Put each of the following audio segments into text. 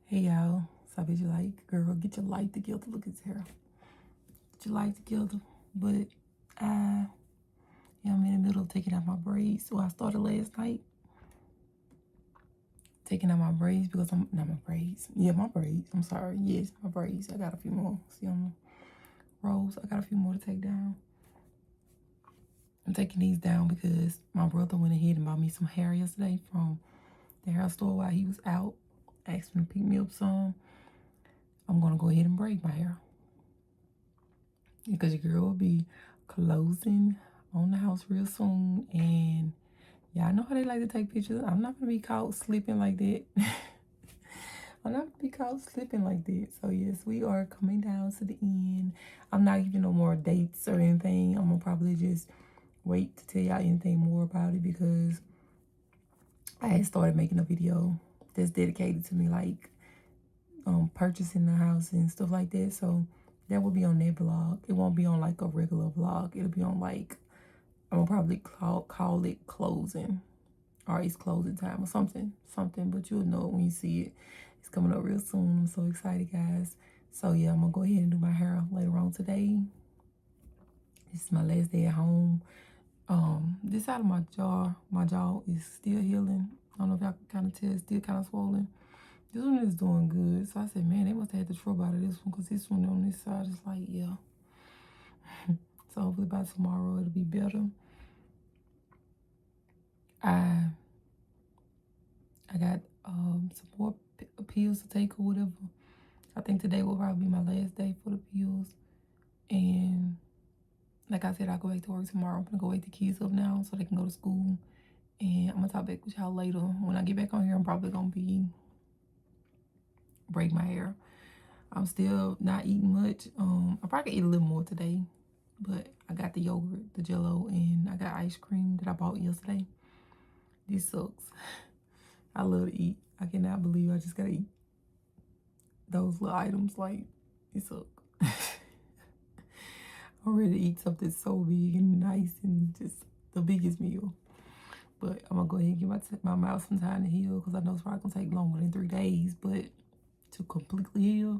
Hey y'all, so I bet you like, girl, get your life together. Look at his hair. Get your life together. But I'm in the middle of taking out my braids. So I started last night taking out my braids because I'm not my braids. Yeah, my braids. I'm sorry. Yes, my braids. I got a few more. See on the rows. I got a few more to take down. I'm taking these down because my brother went ahead and bought me some hair yesterday from the hair store while he was out. Asked him to pick me up some. I'm gonna go ahead and braid my hair because your girl will be closing on the house real soon, and y'all know how they like to take pictures. I'm not gonna be caught slipping like that. I'm not gonna be caught slipping like that. So yes, we are coming down to the end. I'm not giving no more dates or anything. I'm gonna probably just wait to tell y'all anything more about it because I had started making a video that's dedicated to me, like purchasing the house and stuff like that. So that will be on that vlog. It won't be on like a regular vlog. It'll be on like, I'm gonna probably call it closing, or it's closing time or something, but you'll know it when you see it. It's coming up real soon. I'm so excited, guys. So yeah, I'm gonna go ahead and do my hair later on today. This is my last day at home. This side of my jaw is still healing. I don't know if y'all can kind of tell, it's still kind of swollen. This one is doing good. So I said, man, they must have had the trouble out of this one because this one on this side is like, yeah. So hopefully by tomorrow it'll be better. I got some more pills to take or whatever. I think today will probably be my last day for the pills. And like I said, I'll go back to work tomorrow. I'm gonna go wake the kids up now so they can go to school. And I'm gonna talk back with y'all later. When I get back on here, I'm probably gonna be braid my hair. I'm still not eating much. I probably could eat a little more today, but I got the yogurt, the Jello, and I got ice cream that I bought yesterday. This sucks. I love to eat. I cannot believe I just gotta eat those little items. Like, it sucks. I'm ready to eat something so big and nice and just the biggest meal. But I'm gonna go ahead and give my mouth some time to heal because I know it's probably gonna take longer than 3 days, but to completely heal.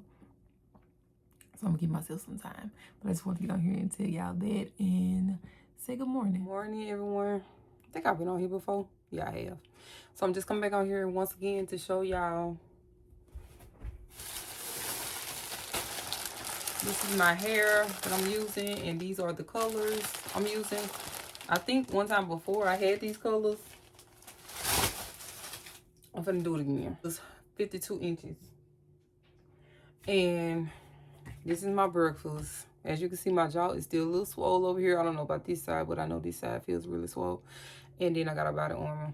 So I'm gonna give myself some time. But I just want to get on here and tell y'all that and say good morning. Good morning, everyone. I think I've been on here before. Yeah, I have. So I'm just coming back on here once again to show y'all. This is my hair that I'm using, and these are the colors I'm using. I think one time before I had these colors. I'm gonna do it again. It's 52 inches. And this is my breakfast. As you can see, my jaw is still a little swole over here. I don't know about this side, but I know this side feels really swole. And then I got a body armor.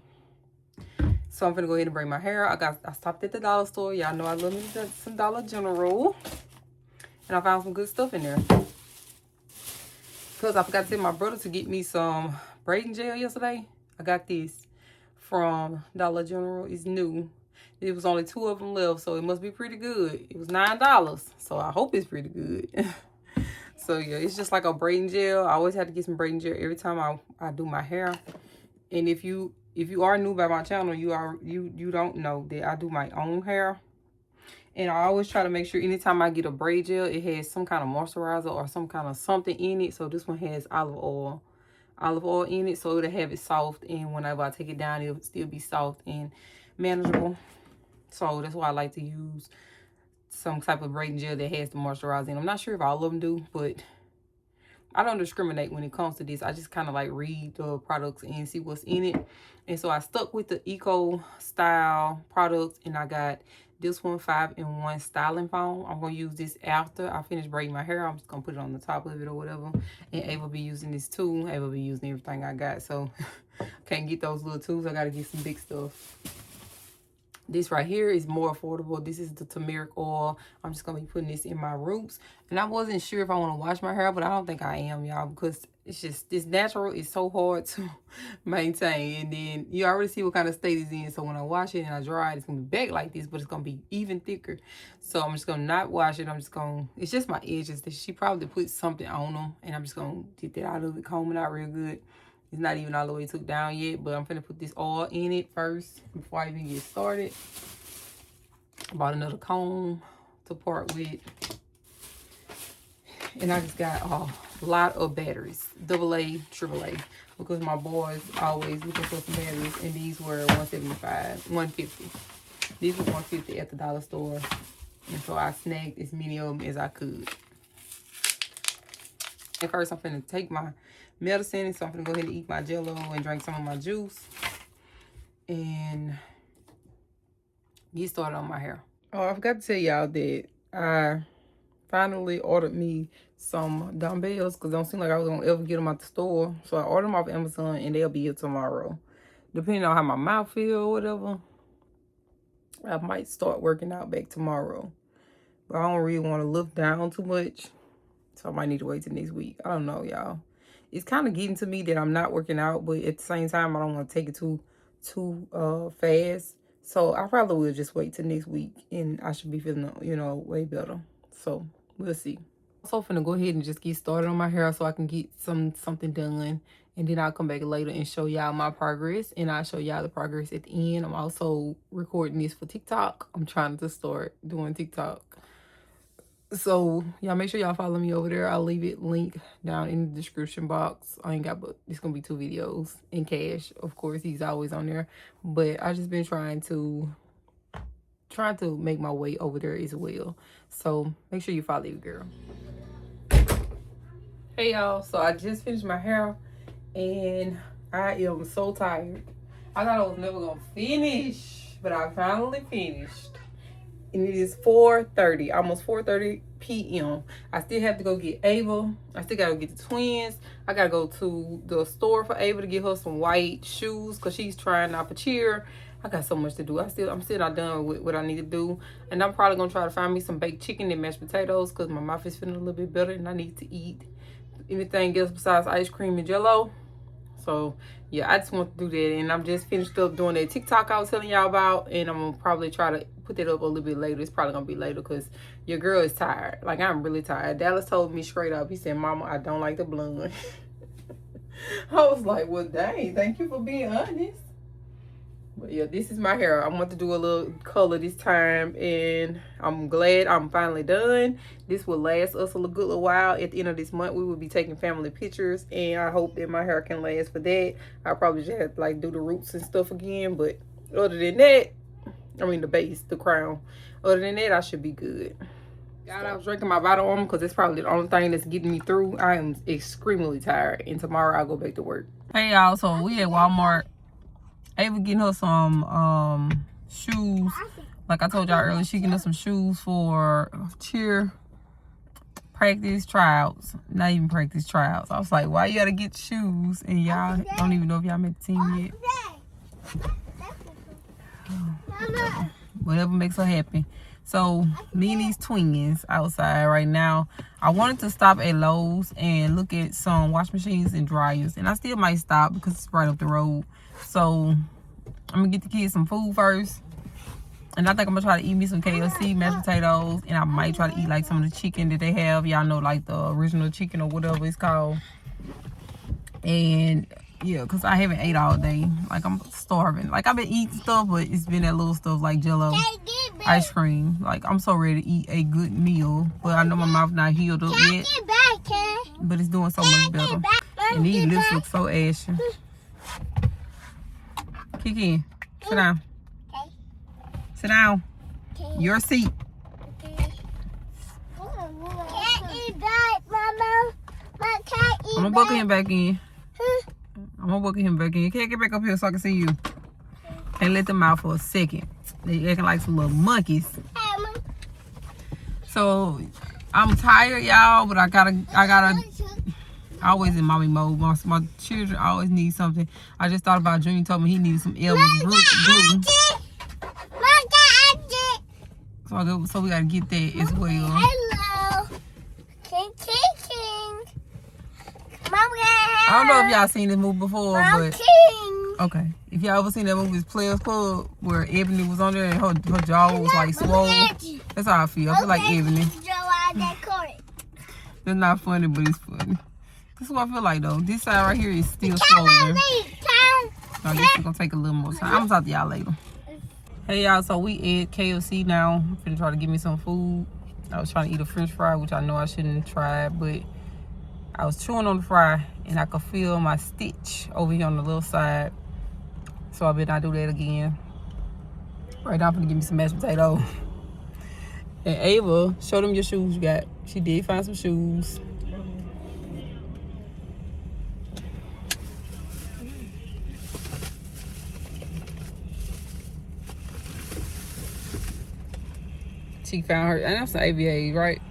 So I'm gonna go ahead and braid my hair. I stopped at the dollar store. Y'all know I love me some Dollar General. And I found some good stuff in there. Because I forgot to tell my brother to get me some braiding gel yesterday. I got this from Dollar General. It's new. There was only 2 of them left, so it must be pretty good. It was $9, so I hope it's pretty good. So yeah, it's just like a braiding gel. I always have to get some braiding gel every time I do my hair. And if you are new by my channel, you don't know that I do my own hair. And I always try to make sure anytime I get a braid gel, it has some kind of moisturizer or some kind of something in it. So this one has olive oil in it, so it'll have it soft, and whenever I take it down, it'll still be soft and manageable. So that's why I like to use some type of braiding gel that has the moisturizer in. I'm not sure if all of them do, but I don't discriminate when it comes to this. I just kind of like read the products and see what's in it. And so I stuck with the Eco Style products, and I got this one 5-in-1 styling foam. I'm going to use this after I finish braiding my hair. I'm just going to put it on the top of it or whatever. And Ava will be using this too. Ava will be using everything I got. So can't get those little tools. I got to get some big stuff. This right here is more affordable. This is the turmeric oil. I'm just going to be putting this in my roots. And I wasn't sure if I want to wash my hair, but I don't think I am, y'all, because it's just, this natural is so hard to maintain. And then you already see what kind of state it's in. So when I wash it and I dry it, it's going to be back like this, but it's going to be even thicker. So I'm just going to not wash it. I'm just going to, it's just my edges. She probably put something on them. And I'm just going to get that out of it, comb it out real good. It's not even all the way took down yet, but I'm gonna put this oil in it first before I even get started. I bought another comb to part with. And I just got a lot of batteries, AA, AAA, because my boys always looking for some batteries, and these were $175, $150. These were $150 at the dollar store, and so I snagged as many of them as I could. And first, I'm finna take my medicine, so I'm finna go ahead and eat my Jello and drink some of my juice, and get started on my hair. Oh, I forgot to tell y'all that I finally ordered me some dumbbells because it don't seem like I was gonna ever get them out the store. So I ordered them off Amazon and they'll be here tomorrow. Depending on how my mouth feel or whatever, I might start working out back tomorrow. But I don't really want to lift down too much, so I might need to wait till next week. I don't know, y'all. It's kind of getting to me that I'm not working out, but at the same time, I don't want to take it too fast. So I probably will just wait till next week, and I should be feeling, you know, way better. So we'll see. I'm also finna go ahead and just get started on my hair so I can get something done, and then I'll come back later and show y'all my progress, and I'll show y'all the progress at the end. I'm also recording this for TikTok. I'm trying to start doing TikTok. So y'all make sure y'all follow me over there. I'll leave it linked down in the description box. I ain't got, but it's gonna be 2 videos. And Cash, of course, he's always on there. But I just been trying to make my way over there as well. So make sure you follow your girl. Hey y'all, so I just finished my hair and I am so tired. I thought I was never gonna finish, but I finally finished. And it is 4:30, almost 4:30 p.m. I still have to go get Ava. I still gotta get the twins. I gotta go to the store for Ava to get her some white shoes because she's trying out for cheer. I got so much to do. I'm still not done with what I need to do. And I'm probably gonna try to find me some baked chicken and mashed potatoes because my mouth is feeling a little bit better and I need to eat anything else besides ice cream and Jello. So yeah, I just want to do that, and I'm just finished up doing that TikTok I was telling y'all about, and I'm gonna probably try to put that up a little bit later. It's probably gonna be later because your girl is tired. Like, I'm really tired. Dallas told me straight up, he said, "Mama, I don't like the blonde." I was like, well, dang, thank you for being honest. But yeah, this is my hair. I want to do a little color this time, and I'm glad I'm finally done. This will last us a good little while. At the end of this month, we will be taking family pictures, and I hope that my hair can last for that. I'll probably just have to like do the roots and stuff again, but other than that, I mean the base, the crown. Other than that, I should be good. God, I was drinking my Vital Armor because it's probably the only thing that's getting me through. I am extremely tired, and tomorrow I'll go back to work. Hey y'all, so we at Walmart. Ava getting her some shoes. Like I told y'all earlier, she getting her some shoes for cheer practice tryouts. Not even practice tryouts. I was like, why you gotta get shoes and y'all don't even know if y'all made the team yet? Whatever makes her happy. So me and these twins outside right now. I wanted to stop at Lowe's and look at some wash machines and dryers, and I still might stop because it's right up the road. So I'm gonna get the kids some food first, and I think I'm gonna try to eat me some KFC mashed potatoes, and I might try to eat like some of the chicken that they have. Y'all know, like the original chicken or whatever it's called. And yeah, because I haven't ate all day. Like, I'm starving. Like, I've been eating stuff, but it's been that little stuff like Jello, ice cream. Like, I'm so ready to eat a good meal, but I know my mouth not healed up yet, but it's doing so much better. And these lips look so ashy. Kiki, sit down. Okay. Sit down. Okay. Your seat. Okay. Can't eat back, Mama. Can't eat. I'm gonna buckle him back in. I'm gonna buckle him back in. You can't get back up here so I can see you. Can't let them out for a second. They acting like some little monkeys. So I'm tired, y'all, but I gotta. Always in mommy mode. My children always need something. I just thought about Junior told me he needed some Elmer's glue. So we gotta get that as well. Hello. King. I don't know if y'all seen this movie before, but okay. If y'all ever seen that movie, it's Players Club, where Ebony was on there and her jaw was like swole. That's how I feel. I feel like Ebony. That's not funny, but it's funny. This is what I feel like though. This side right here is still swollen. So I guess it's gonna take a little more time. I'm gonna talk to y'all later. Hey y'all, so we at KFC now. I'm finna try to get me some food. I was trying to eat a french fry, which I know I shouldn't try, but I was chewing on the fry and I could feel my stitch over here on the little side. So I better not do that again. Right now I'm finna give me some mashed potato. And Ava, show them your shoes you got. She did find some shoes. She found her, and that's some AVAs, right?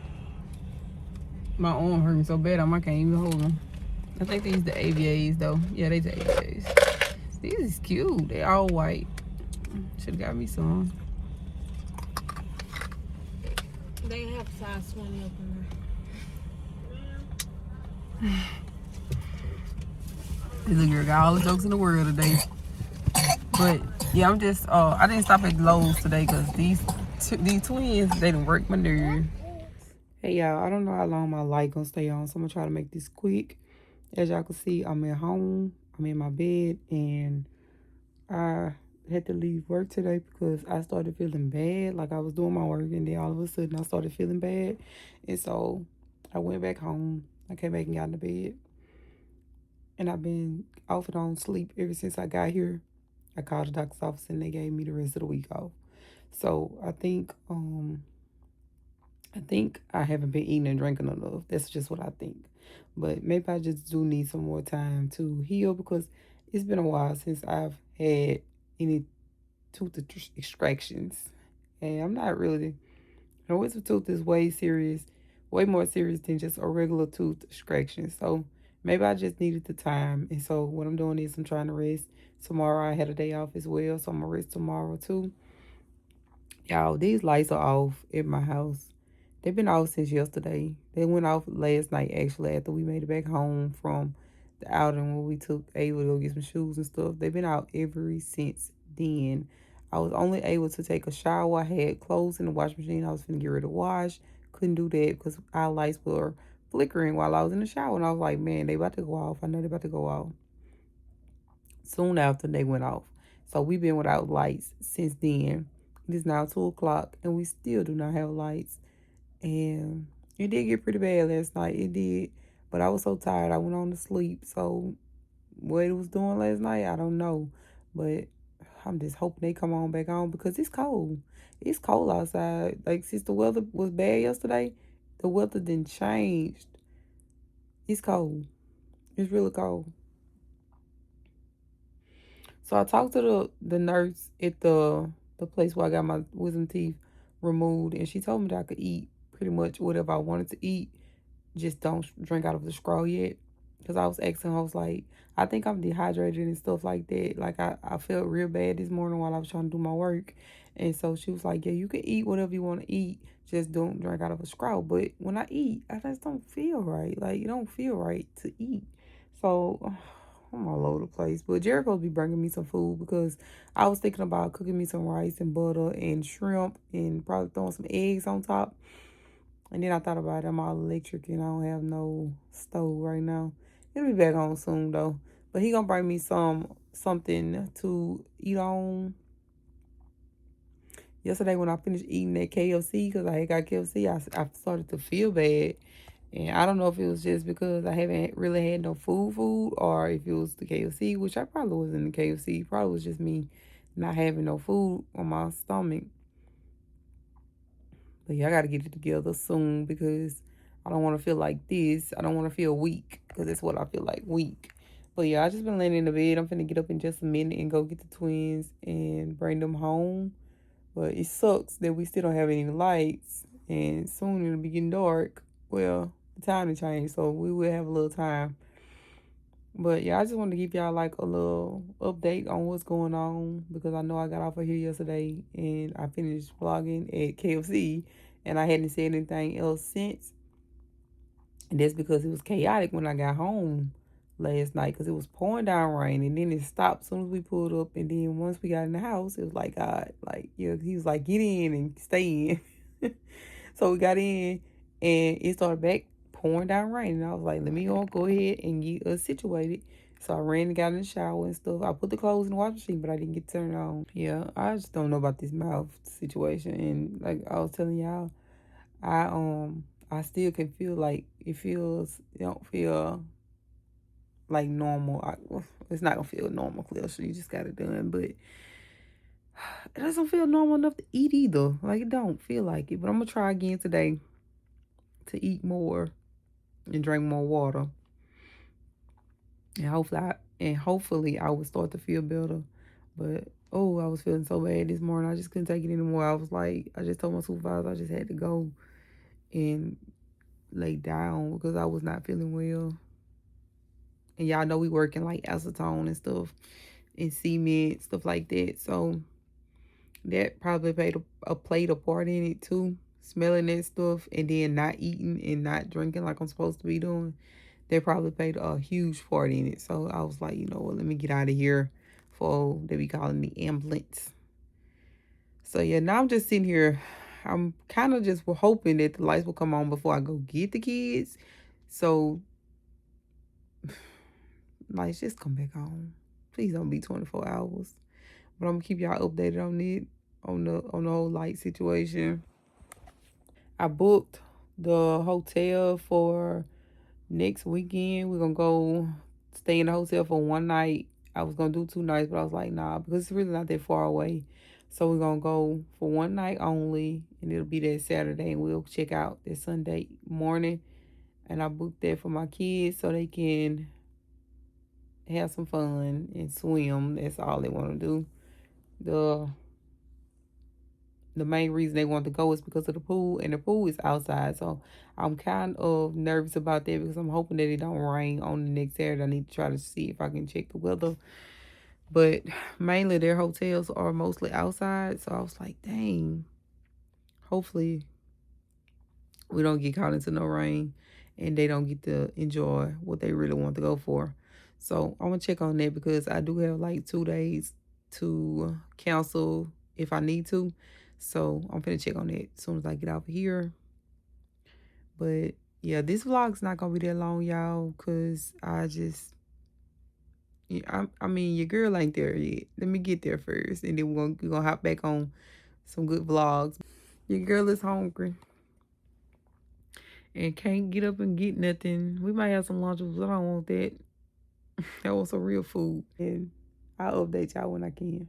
My arm hurting so bad, I can't even hold them. I think these the AVAs though. Yeah, they the AVAs. These is cute. They all white. Should've got me some. They have size 20 up in there. This little girl got all the jokes in the world today. But yeah, I'm just I didn't stop at Lowe's today because these twins, they didn't work my nerve. Hey y'all, I don't know how long my light gonna stay on, so I'm gonna try to make this quick. As y'all can see, I'm at home, I'm in my bed, and I had to leave work today because I started feeling bad. Like I was doing my work and then all of a sudden I started feeling bad. And so I went back home. I came back and got in the bed. And I've been off and on sleep ever since I got here. I called the doctor's office and they gave me the rest of the week off. So I think I haven't been eating and drinking enough. That's just what I think. But maybe I just do need some more time to heal because it's been a while since I've had any tooth extractions. And I'm not really, a wisdom tooth is way more serious than just a regular tooth extraction. So maybe I just needed the time. And so what I'm doing is I'm trying to rest. Tomorrow I had a day off as well. So I'm going to rest tomorrow too. Y'all, these lights are off at my house. They've been off since yesterday. They went off last night, actually, after we made it back home from the outing when we took Ava to go get some shoes and stuff. They've been out ever since then. I was only able to take a shower. I had clothes in the washing machine. I was finna get ready to wash. Couldn't do that because our lights were flickering while I was in the shower. And I was like, man, they about to go off. I know they about to go off. Soon after, they went off. So we've been without lights since then. It is now 2 o'clock and we still do not have lights. And it did get pretty bad last night. It did. But I was so tired. I went on to sleep. So what it was doing last night, I don't know. But I'm just hoping they come on back on because it's cold. It's cold outside. Like since the weather was bad yesterday, the weather didn't change. It's cold. It's really cold. So I talked to the nurse at the place where I got my wisdom teeth removed, and she told me that I could eat pretty much whatever I wanted to eat. Just don't drink out of the straw yet. Because I was asking her, I was like, I think I'm dehydrated and stuff like that. Like, I felt real bad this morning while I was trying to do my work. And so she was like, yeah, you can eat whatever you want to eat. Just don't drink out of a straw. But when I eat, I just don't feel right. Like, it don't feel right to eat. So, I'm all over the place. But Jericho's be bringing me some food because I was thinking about cooking me some rice and butter and shrimp and probably throwing some eggs on top. And then I thought about it, I'm all electric and I don't have no stove right now. It'll be back on soon though. But he gonna bring me something to eat on. Yesterday when I finished eating at KFC, because I had got KFC, I started to feel bad. And I don't know if it was just because I haven't really had no food, or if it was the KFC, which I probably was in the KFC. Probably was just me not having no food on my stomach. But yeah, I gotta get it together soon because I don't want to feel like this. I don't want to feel weak because that's what I feel like, weak. But yeah, I just been laying in the bed. I'm finna get up in just a minute and go get the twins and bring them home. But it sucks that we still don't have any lights and soon it'll be getting dark. Well, the time to change, so we will have a little time. But yeah, I just wanted to give y'all like a little update on what's going on because I know I got off of here yesterday and I finished vlogging at KFC and I hadn't said anything else since. And that's because it was chaotic when I got home last night because it was pouring down rain and then it stopped as soon as we pulled up. And then once we got in the house, it was like, God, like, yeah, he was like, get in and stay in. So we got in and it started back pouring down rain. And I was like, let me go ahead and get us situated. So I ran and got in the shower and stuff. I put the clothes in the washing machine, but I didn't get to turn it on. Yeah, I just don't know about this mouth situation. And like I was telling y'all, I still can feel like it don't feel like normal. It's not gonna feel normal, Cleo. So you just got it done, but it doesn't feel normal enough to eat either. Like it don't feel like it. But I'm gonna try again today to eat more and drink more water, and hopefully I will start to feel better. But oh, I was feeling so bad this morning. I just couldn't take it anymore. I was like, I just told my supervisor I just had to go and lay down because I was not feeling well. And y'all know we work in like acetone and stuff and cement, stuff like that. So that probably played a part in it too. Smelling that stuff and then not eating and not drinking like I'm supposed to be doing. That probably played a huge part in it. So I was like, you know what, let me get out of here for they be calling the ambulance. So yeah, now I'm just sitting here. I'm kind of just hoping that the lights will come on before I go get the kids. So lights just come back on. Please don't be 24 hours. But I'm gonna keep y'all updated on it, on the whole light situation. I booked the hotel for next weekend. We're gonna go stay in the hotel for one night. I was gonna do 2 nights, but I was like, nah, because it's really not that far away. So we're gonna go for one night only, and it'll be that Saturday, and we'll check out that Sunday morning. And I booked that for my kids so they can have some fun and swim. That's all they want to do. The the main reason they want to go is because of the pool, and the pool is outside. So I'm kind of nervous about that because I'm hoping that it don't rain on the next Saturday. I need to try to see if I can check the weather. But mainly their hotels are mostly outside. So I was like, dang, hopefully we don't get caught into no rain and they don't get to enjoy what they really want to go for. So I'm gonna check on that because I do have like 2 days to cancel if I need to. So I'm gonna check on that as soon as I get out of here. But yeah, this vlog's not gonna be that long, y'all, cause I just, yeah, I mean, your girl ain't there yet. Let me get there first, and then we're gonna hop back on some good vlogs. Your girl is hungry and can't get up and get nothing. We might have some lunches, but I don't want that. I want some real food, and I'll update y'all when I can.